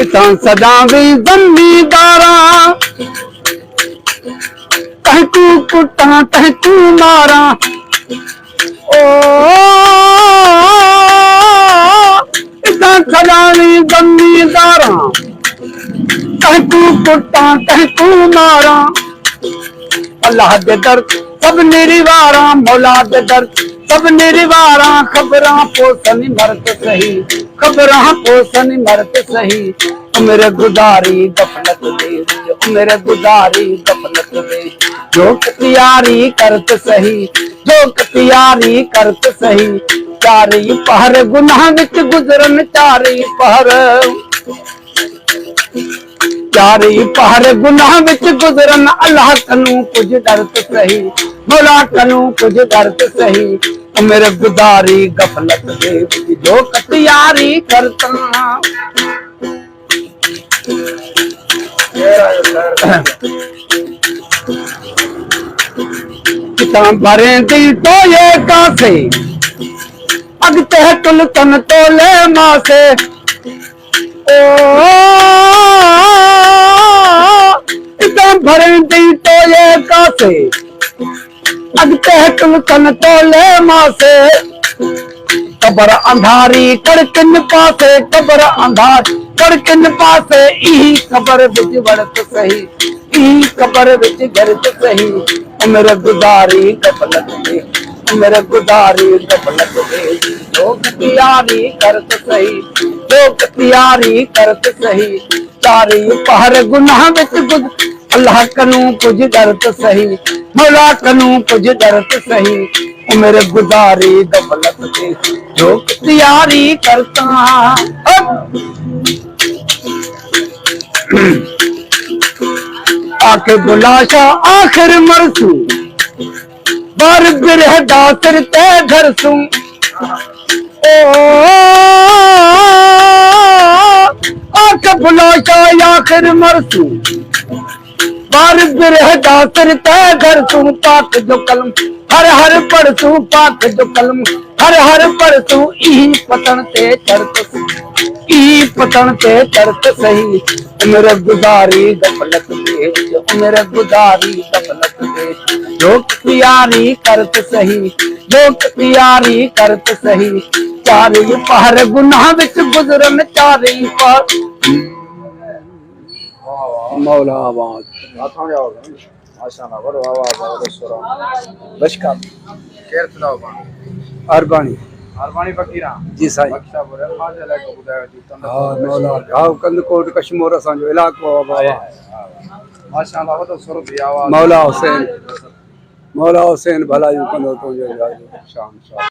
इतां सदावी जमींदारा तहकू कुटा तहकू मारा ओ इतां सदावी जमींदारा तहकू कुटा तहकू मारा अल्लाह दे दर सब निरिवारा मौला दे दर सब निरिवारा खबरां पोसन मरत सही खबरां पोसन मरत सही मेरे गुजारी गफलत दे मेरे गुजारी गफलत दे जो तैयारी करत सही जो तैयारी करत सही चारी पहर गुनाह विच गुजरन चारी पहर चारी पहर गुनाह विच गुजरन अल्लाह कनू कुछ डरत सही मौला कनू कुछ डरत सही मेरे गुजारी गफलत दे जो तैयारी करता किताब भरे दी तो ये कासे अगते तुल तन तोले मासे ओ किताब भरे दी तो ये कासे अगते तुल तन तोले मासे कबर अंधारी कड़किन पासे कबर अंधार कड़किन पासे ई कबर विच वड़त सही ई कबर विच गरत सही मेरे गुजारी गफलत दे मेरे गुजारी गफलत दे जो तैयारी करत सही जो तैयारी करत सही चारी पहर गुनाह विच गुज अल्लाह कनू कुछ डरत सही मौला कनू कुछ डरत सही मेरे गुजारी गफलत दे जो तैयारी करता आके बुलाशा आखिर मरसू बार बिरह दासर ते घर सू ओ आके बुलाशा आखिर मरसू बार बिरह दासर ते घर सू पाक जो कलम हर हर पढ़सू पाक जो कलम हर हर पढ़सू ई पतन ते चढ़त ई पतन ते चढ़त सही मेरे गुजारी गफलत दे मेरे गुजारी गफलत दे जो तैयारी करत सही जो तैयारी करत सही चारी पहर गुनाह विच गुजरन चारी पहर मौला आवाज माशाअल्लाह बड़ो आवाज बड़ो सुर बशका केर सुनाओ अरबानी अरबानी फकीरा जी साईं बख्शा बोले माजे लाइक बुधायो जी हां मौला गांव कंदकोट कश्मीर असा जो इलाको बाबा माशाअल्लाह वडो सुर दी आवाज मौला हुसैन भलायू कंदो तो जो शाम